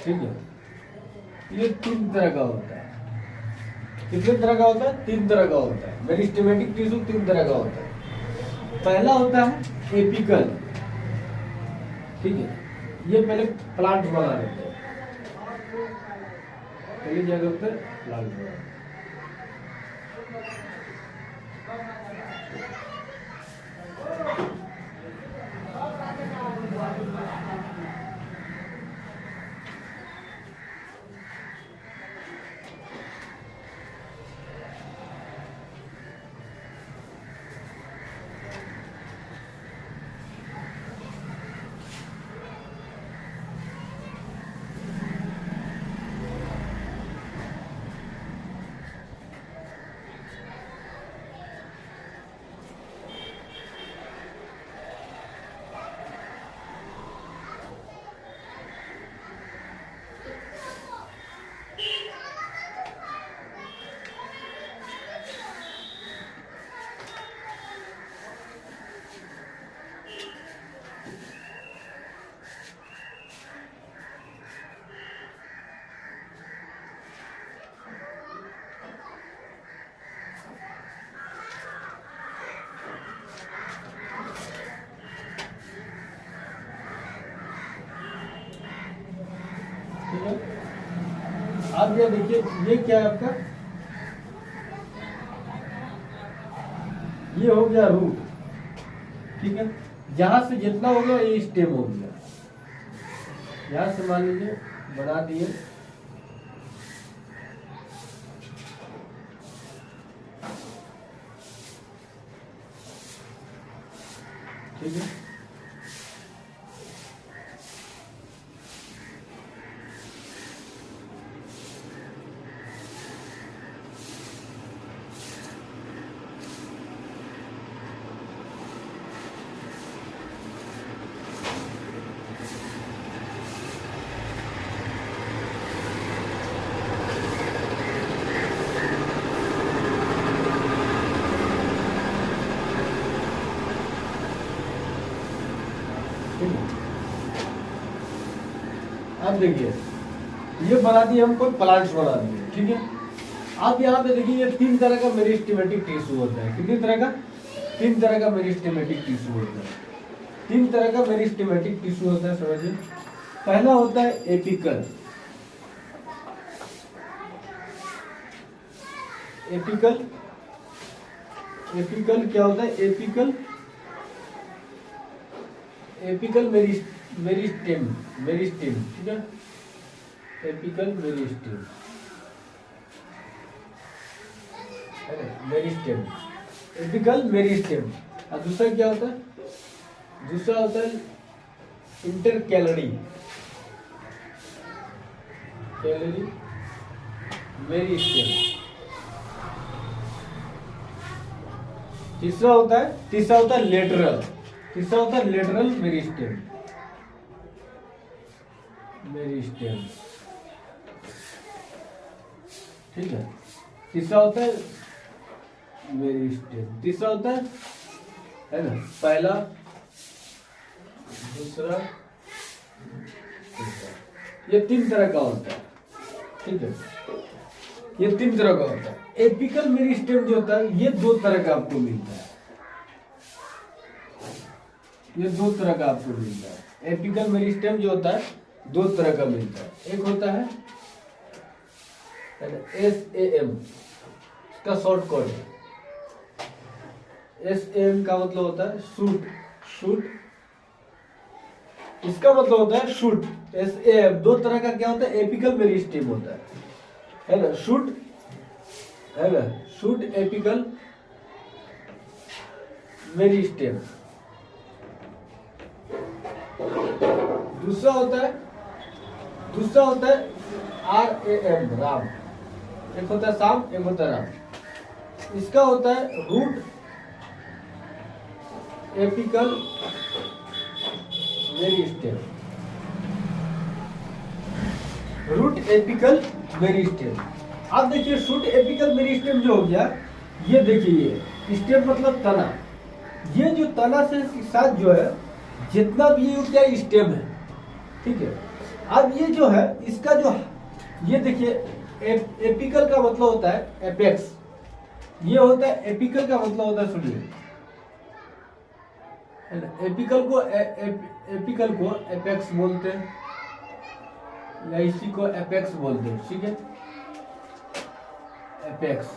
ठीक है, ये 3 तरह का होता है। कितने तरह का होता है? 3 तरह का होता है। मेरिस्टेमेटिक टिश्यू 3 तरह का होता है। पहला होता है एपिकल, ठीक है, ये पहले प्लांट बना देते हैं, पहले क्या करते हैं? प्लांट बना। अब ये देखिए, ये क्या है आपका? ये हो गया रूट, ठीक है। जहां से जितना हो गया ये स्टेम हो गया। यहां से मान लीजिए बना दिए, ठीक है। अब देखिए, ये बना दिए हमको, प्लांट्स बना दिए, ठीक है। अब यहाँ पे देखिए, ये 3 तरह का मेरिस्टेमेटिक टिश्यू होता है। कितनी तरह का? 3 तरह का मेरिस्टेमेटिक टिश्यू होता है। 3 तरह का मेरिस्टेमेटिक टिश्यू होता है, समझिए। पहला होता है एपिकल। एपिकल, एपिकल क्या होता है? एपिकल, एपिकल मेरिस्टेम, मेरिस्टेम, ठीक है। Apical meristem, meristem, apical meristem. और दूसरा क्या होता है? दूसरा होता है इंटरकैलरी, कैलरी मेरिस्टेम। तीसरा होता है लेटरल, तीसरा होता है लेटरल मेरिस्टेम, मेरिस्टेम, ठीक है। तीसरा होता है मेरिस्टेम, तीसरा होता है ना, पहला, दूसरा, तीसरा। ये 3 तरह का होता है, ठीक है। ये 3 तरह का होता है। एपिकल मेरिस्टेम जो होता है, ये 2 तरह का आपको मिलता है। ये 2 तरह का आपको मिलता है। एपिकल मेरिस्टेम जो होता है 2 तरह का मिलता है। एक होता है SAM, इसका शॉर्ट कोड है। SAM का मतलब होता है शूट, शूट, इसका मतलब होता है शूट। SAM 2 तरह का क्या होता है? एपिकल मेरिस्टेम होता है ना, शूट, है ना, शूट एपिकल मेरिस्टेम। दूसरा होता है RAM, राम। एक होता है शाम, एक होता है राम। इसका होता है root apical meristem, root apical meristem. अब देखिए, शूट एपिकल मेरिस्टेम जो हो गया, ये देखिए, ये स्टेम मतलब तना। ये जो तना से साथ जो है, जितना भी ये क्या स्टेम है, ठीक है, अब ये जो है इसका जो ये देखिए एपिकल का मतलब होता है एपेक्स, ये होता है एपिकल का मतलब होता है, सुनिए एपिकल को एपेक्स बोलते हैं या इसी को एपेक्स बोलते हैं, ठीक है, एपेक्स,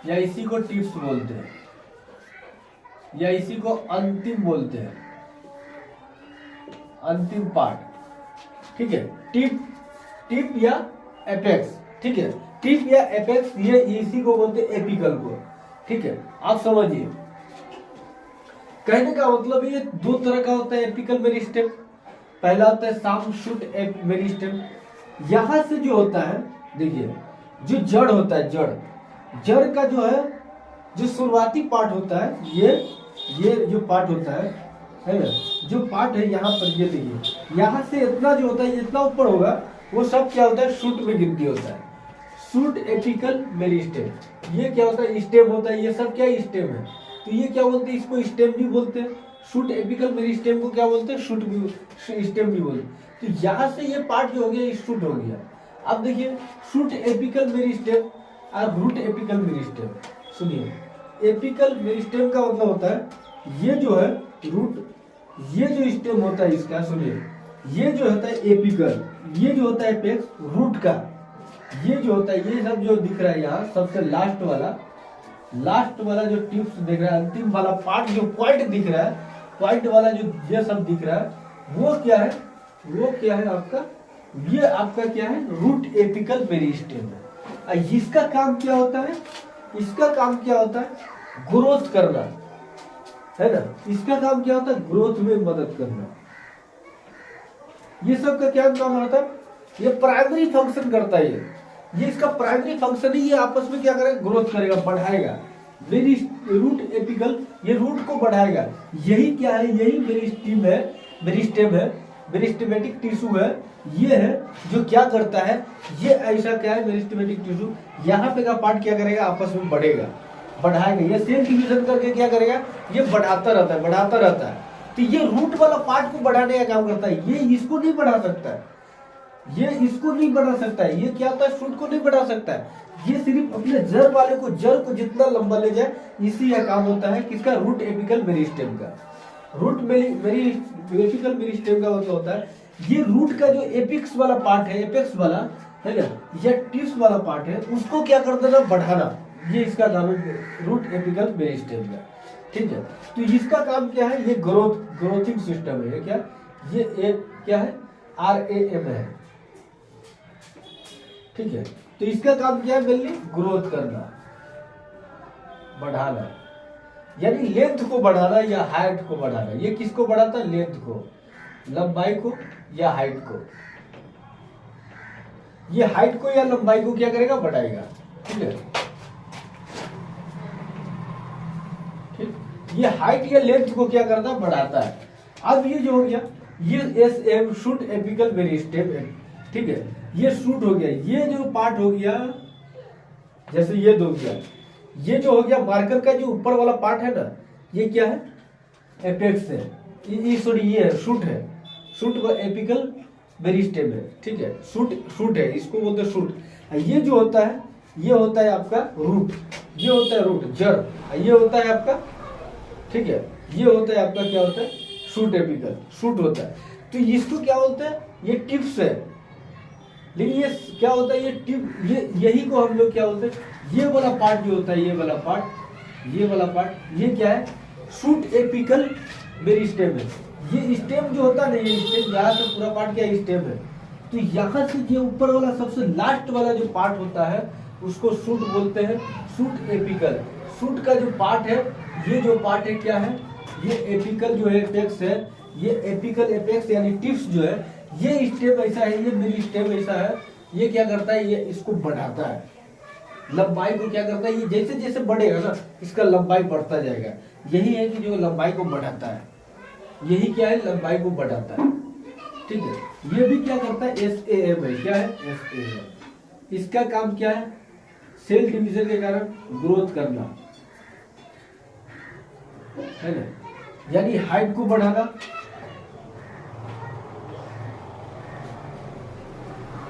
या इसी को टिप्स बोलते हैं, या इसी को अंतिम बोलते हैं, अंतिम पार्ट, ठीक है, टिप या एपेक्स, ठीक है, टिप या एपेक्स, ये इसी को बोलते हैं एपिकल को, ठीक है। आप समझिए कहने का मतलब ये दो तरह का होता है एपिकल मेरिस्टेम। पहला होता है साम शूट मेरिस्टेम, यहां से जो होता है देखिए जो जड़ होता है, जड़ का जो है जो शुरुआती पार्ट होता है, ये जो पार्ट होता है ना, जो पार्ट है यहाँ पर, ये देखिए यहाँ से इतना जो होता है जितना ऊपर होगा वो सब क्या होता है शूट में गिनती होता है, शूट एपिकल मेरिस्टेम। ये क्या होता है स्टेम होता है, ये सब क्या स्टेम है, तो ये क्या बोलते हैं इसको स्टेम भी बोलते हैं, शूट एपिकल मेरिस्टेम को क्या बोलते हैं शूट भी, स्टेम भी बोलते हैं। तो यहाँ से ये पार्ट जो हो गया शूट हो गया। अब देखिए शूट एपिकल मेरिस्टेम और रूट एपिकल मेरिस्टेम, सुनिए एपिकल मेरिस्टेम का मतलब होता है ये जो है रूट, ये जो स्टेम होता है इसका, सुनिए ये जो होता है एपिकल, ये जो होता है एपेक्स रूट का, ये जो होता है ये सब जो दिख रहा है यहाँ सबसे लास्ट वाला जो टिप्स दिख रहा है, अंतिम वाला पार्ट जो पॉइंट दिख रहा है, पॉइंट वाला जो ये सब दिख रहा है वो क्या है आपका, ये आपका क्या है रूट एपिकल मेरिस्टेम है। इसका काम क्या होता है, इसका काम क्या होता है ग्रोथ करना, है ना, इसका काम क्या होता है ग्रोथ में मदद करना। ये सब का क्या काम होता है, ये प्राइमरी फंक्शन करता है, ये इसका प्राइमरी फंक्शन ही ये आपस में क्या करेगा ग्रोथ करेगा, बढ़ाएगा। मेरी रूट एपिकल ये रूट को बढ़ाएगा, यही क्या है, यही मेरिस्टेम है, मेरिस्टेमेटिक टिश्यू है, ये है जो क्या करता है, ये ऐसा क्या है मेरिस्टेमेटिक टिश्यू, यहाँ पे का पार्ट क्या करेगा आपस में बढ़ेगा, बढ़ाएगा, ये सेल डिवीजन करके क्या करेगा ये बढ़ाता रहता है। तो ये रूट वाला पार्ट को बढ़ाने का काम करता है, ये इसको नहीं बढ़ा सकता है, ये इसको नहीं बढ़ा सकता है, ये क्या होता है शूट को नहीं बढ़ा सकता है, ये सिर्फ अपने जड़ वाले को, जड़ को जितना लंबा ले जाए इसी का काम होता है किसका रूट एपिकल मेरिस्टेम का। रूट एपिकल मेरिस्टेम का मतलब होता है ये रूट का जो एपिक्स वाला पार्ट है, एपेक्स वाला है ना, या टिप्स वाला पार्ट है, उसको क्या कर देना बढ़ाना, ये इसका काम है रूट एपिकल मेरिस्टेम का, ठीक है। तो इसका काम क्या है, ये ग्रोथिंग सिस्टम है, ये क्या, ये क्या है RAM है, ठीक है। तो इसका काम क्या है मेनली ग्रोथ करना, बढ़ाना, यानी लेंथ को बढ़ाना या हाइट को बढ़ाना। ये किसको बढ़ाता है, लेंथ को, लंबाई को या हाइट को, ये हाइट को या लंबाई को क्या करेगा बढ़ाएगा, ठीक है, ठीक, ये हाइट या लेंथ को क्या करता है बढ़ाता है। अब ये जो हो गया ये SM शूट एपिकल मेरिस्टेम है, ठीक है, ये शूट हो गया, ये जो पार्ट हो गया जैसे ये दो गया, ये जो हो गया मार्कर का जो ऊपर वाला पार्ट है ना, ये क्या है एपेक्स है, ये सॉरी ये है शूट को एपिकल मेरिस्टेम है, ठीक है, शूट है, इसको बोलते हैं शूट। ये जो होता है ये होता है आपका रूट, ये होता है रूट जड़, ये होता है आपका, ठीक है, ये होता है आपका क्या होता है शूट एपिकल, शूट होता है। तो इसको क्या बोलते हैं ये टिप्स है, लेकिन ये क्या होता है ये टिप, ये यही को हम लोग क्या बोलते हैं, ये वाला पार्ट जो होता है, ये वाला पार्ट ये क्या है शूट एपिकल मेरिस्टेम है। ये स्टेम जो होता है ना, ये स्टेम यहाँ से पूरा पार्ट क्या स्टेम है, तो यहाँ से जो ऊपर वाला सबसे लास्ट वाला जो पार्ट होता है उसको शूट बोलते हैं, शूट एपिकल। शूट का जो पार्ट है, ये जो पार्ट है क्या है, ये एपिकल जो है एपेक्स है, ये एपिकल एपेक्स यानी टिप्स जो है, ये स्टेम ऐसा है, ये मेरिस्टेम ऐसा है, ये क्या करता है ये इसको बढ़ाता है, लंबाई को क्या करता है, ये जैसे जैसे बढ़ेगा ना इसका लंबाई बढ़ता जाएगा, यही है कि जो लंबाई को बढ़ाता है, यही क्या है लंबाई को बढ़ाता है, ठीक है। ये भी क्या करता है SAM है, क्या है SAM, इसका काम क्या है सेल डिवीजन के कारण ग्रोथ करना, है ना, यानी हाइट को बढ़ाना,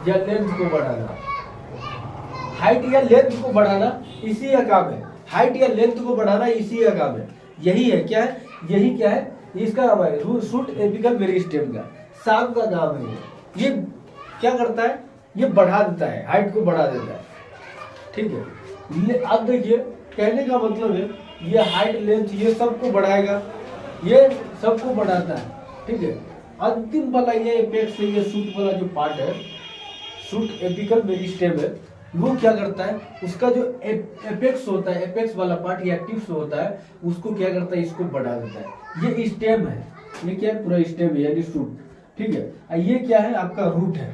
या लेंथ को बढ़ाना, हाइट या लेंथ को बढ़ाना इसी का काम है। हाइट या लेंथ को बढ़ाना इसी का काम है। यही है क्या है, यही क्या है, इसका नाम है शूट एपिकल मेरिस्टेम का, सांप का नाम है। ये क्या करता है, ये बढ़ा देता है, हाइट को बढ़ा देता है। ठीक है, अब देखिए कहने का मतलब है ये हाइट लेंथ ये सबको बढ़ाएगा, ये सबको बढ़ाता है। ठीक है, अंतिम वाला ये एपेक्स है, ये शूट वाला जो पार्ट है, शूट एपिकल मेरिस्टेम है, वो क्या करता है, उसका जो एपेक्स होता है, एपेक्स वाला पार्ट या टिप्स होता है, उसको क्या करता है, इसको बढ़ा देता है। ये स्टेम है, ये क्या है, पूरा स्टेम है यानी शूट। ठीक है, ये क्या है आपका रूट है,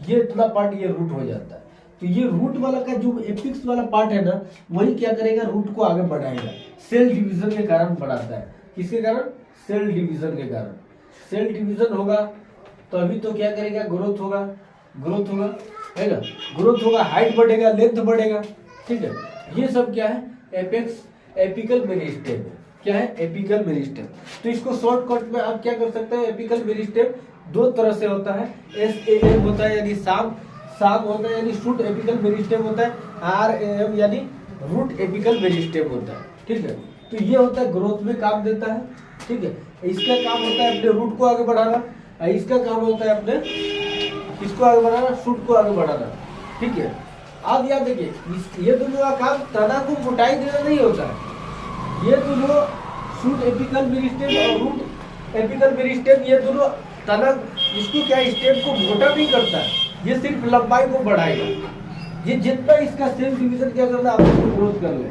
ये इतना पार्ट ये रूट हो जाता है। तो ये रूट वाला का जो एपिक्स वाला पार्ट है ना, वही क्या करेगा, रूट को आगे बढ़ाएगा, सेल डिवीजन के कारण बढ़ाता है। किसके कारण, सेल डिवीजन के कारण। सेल डिवीजन होगा तो अभी तो क्या करेगा, ग्रोथ होगा, ग्रोथ होगा, है ना, ग्रोथ होगा, हाइट बढ़ेगा, लेंथ बढ़ेगा। ठीक है, ये सब क्या है, एपेक्स एपिकल मेरिस्टेम है। क्या है, एपिकल मेरिस्टेम। तो इसको शॉर्टकट में आप क्या कर सकते हैं, एपिकल मेरिस्टेम दो तरह से होता है, SAM होता है यानी साम होता है यानी शूट एपिकल मेरिस्टेम होता है, RAM यानी रूट एपिकल मेरिस्टेम होता है। ठीक है, तो ये होता है ग्रोथ में काम देता है। ठीक है, इसका काम होता है अपने रूट को आगे बढ़ाना, इसका काम होता है अपने इसको आगे बढ़ाना, शूट को आगे बढ़ाना। ठीक है, अब याद देखिए ये दोनों का काम तना को मोटाई देना नहीं होता है। ये दोनों शूट एपिकल मेरिस्टेम और रूट एपिकल मेरिस्टेम, ये दोनों तना इसको क्या स्टेम को मोटा नहीं करता है, ये सिर्फ लंबाई को बढ़ाएगा। ये जितना इसका सेल डिवीजन क्या करना, आपस में ग्रोथ कर ले,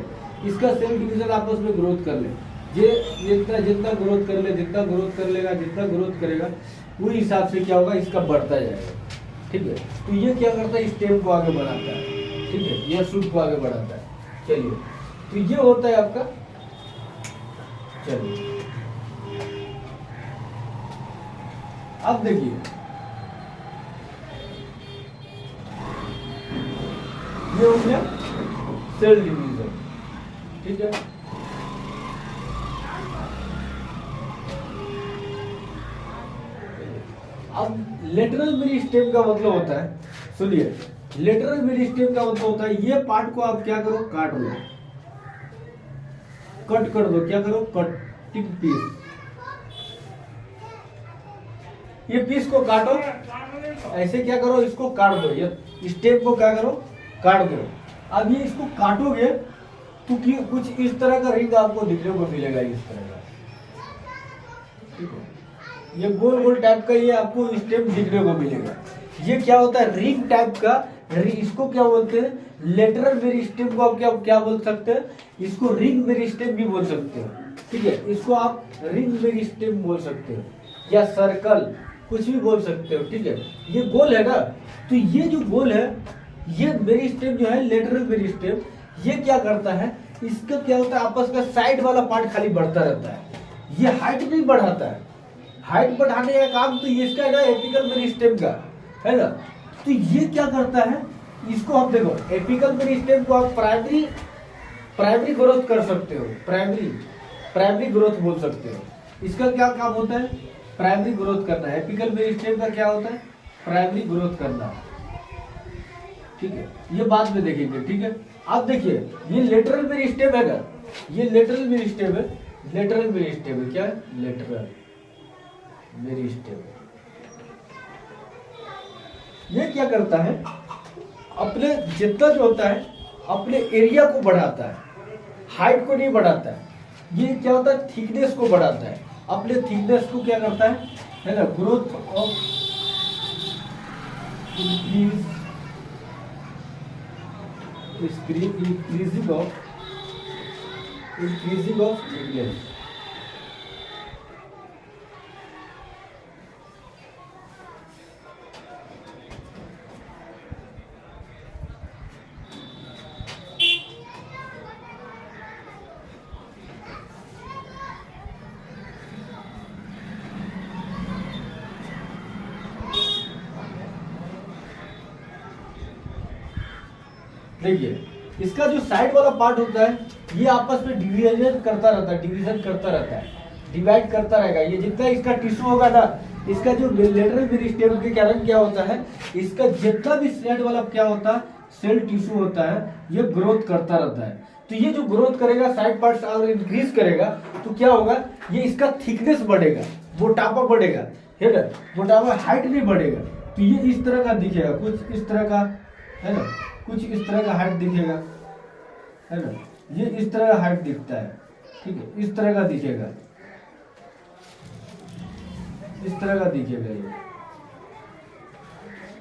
इसका सेल डिवीजन आपस में ग्रोथ कर ले, ये जितना ग्रोथ कर ले, जितना ग्रोथ कर लेगा, जितना ग्रोथ करेगा, उस हिसाब से क्या होगा, इसका बढ़ता जाएगा। ठीक है, तो ये क्या करता है, स्टेम को आगे बढ़ाता है। ठीक है, ये शूट को आगे बढ़ाता है। चलिए, तो ये होता है आपका, चलिए अब देखिए ये हो गया सेल डिवीजन। ठीक है, अब लेटरल मेरिस्टेम का मतलब होता है, सुनिए, लेटरल मेरिस्टेम का मतलब होता है ये पार्ट को आप क्या करो, काट दो, कट कर दो, क्या करो, कटिंग पीस। ये पीस को काटो, ऐसे क्या करो, इसको काट दो, ये स्टेम को क्या करो, काट दो। अब ये इसको काटोगे तो कुछ इस तरह का रिंग आपको दिखने को मिलेगा, इस तरह का। ठीक है, ये गोल गोल टाइप का ये आपको स्टेम दिखने को मिलेगा। ये क्या होता है, रिंग टाइप का, इसको क्या बोलते हैं, लेटरल मेरिस्टेम को आप क्या बोल सकते हैं, इसको रिंग मेरिस्टेम भी बोल सकते हो। ठीक है, इसको आप रिंग मेरिस्टेम बोल सकते हो या सर्कल, कुछ भी बोल सकते हो। ठीक है, ये गोल है ना, तो ये जो गोल है, ये मेरिस्टेम जो है, लेटरल मेरिस्टेम, ये क्या करता है, इसका क्या होता है, आपस का साइड वाला पार्ट खाली बढ़ता रहता है, ये हाइट नहीं बढ़ाता है। हाइट बढ़ाने का काम तो ये इसका है ना, एपिकल मेरिस्टेम का, है ना। तो ये क्या करता है, इसको आप देखो, एपिकल मेरिस्टेम को आप प्राइमरी ग्रोथ कर सकते हो, प्राइमरी ग्रोथ बोल सकते हो। इसका क्या काम होता है, प्राइमरी ग्रोथ करना है। एपिकल मेरिस्टेम का क्या होता है, प्राइमरी ग्रोथ करना। ठीक है, ये बाद में देखेंगे। ठीक है, आप देखिए ये लेटरल मेरिस्टेम है ना, ये लेटरल मेरिस्टेम है, लेटरल मेरिस्टेम है, क्या है, लेटरल मेरिस्टेम। ये क्या करता है, अपने जितना जो होता है, अपने एरिया को बढ़ाता है, हाइट को नहीं बढ़ाता है। ये क्या होता है, थिकनेस को बढ़ाता है, अपने थिकनेस को क्या करता है ना, growth of increasing of thickness. देखिए, इसका जो साइड वाला पार्ट होता है, ये आपस में डिवीजन करता रहता है, डिवाइड करता रहेगा। ये जितना इसका टिश्यू होगा ना, इसका जो लेटरल मेरिस्टेम के कारण क्या होता है, इसका जितना भी सेल वाला क्या होता है, सेल टिश्यू होता है, ये ग्रोथ करता रहता है। तो ये जो ग्रोथ करेगा, साइड पार्ट्स और इंक्रीज करेगा, तो क्या होगा, ये इसका थिकनेस बढ़ेगा, मोटापा बढ़ेगा, है ना, मोटापा, हाइट नहीं बढ़ेगा। तो ये इस तरह का दिखेगा, कुछ इस तरह का, है ना, कुछ इस तरह का हाइट दिखेगा, है ना, ये इस तरह का हाइट दिखता है, ठीक है, इस तरह का दिखेगा, इस तरह का दिखेगा,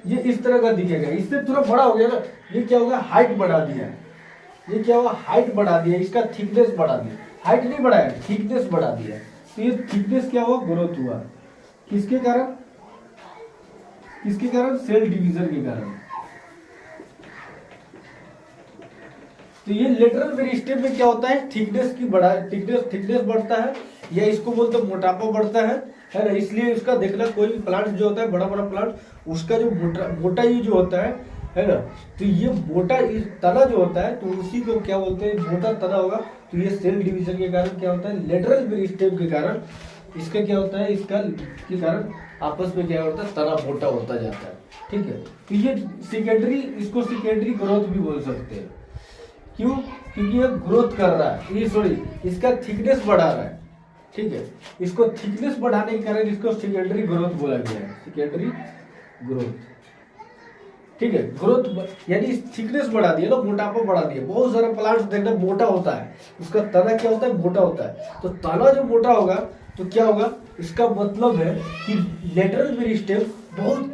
ये इस तरह का दिखेगा। इससे थोड़ा बड़ा हो गया ना, ये क्या होगा, हाइट बढ़ा दिया, ये क्या हुआ, हाइट बढ़ा दिया, इसका थिकनेस बढ़ा दिया, हाइट नहीं बढ़ाया, थिकनेस बढ़ा दिया। तो ये थिकनेस क्या हुआ, ग्रोथ हुआ, किसके कारण, किसके कारण, सेल डिवीजन के कारण। तो ये लेटरल मेरिस्टेम में क्या होता है, थिकनेस की बढ़ा, थिकनेस बढ़ता है, या इसको बोलते हैं मोटापा बढ़ता है ना। इसलिए उसका देखना, कोई भी प्लांट जो होता है, बड़ा बड़ा प्लांट, उसका जो मोटा ये जो होता है ना, तो ये मोटा तना जो होता है, तो उसी को क्या बोलते हैं, मोटा तना होगा। तो ये सेल डिवीजन के कारण क्या होता है, लेटरल मेरिस्टेम के कारण इसका क्या होता है, इसका के कारण आपस में क्या होता है, तना मोटा होता जाता है, ठीक है। तो ये सेकेंडरी, इसको सेकेंडरी ग्रोथ भी बोल सकते हैं। क्यों, क्योंकि ये ग्रोथ कर रहा है, ये सॉरी, इसका थिकनेस बढ़ा रहा है, ठीक है। इसको थिकनेस बढ़ाने के कारण इसको सेकेंडरी ग्रोथ बोला गया है, सेकेंडरी ग्रोथ, ठीक है। ग्रोथ यानी थिकनेस बढ़ा दिया ना, मोटापा बढ़ा दिया। बहुत सारे प्लांट्स देखना मोटा होता है, उसका तना क्या होता है, मोटा होता है। तो तना जो मोटा होगा तो क्या होगा, इसका मतलब है कि लेटरल मेरिस्टेम बहुत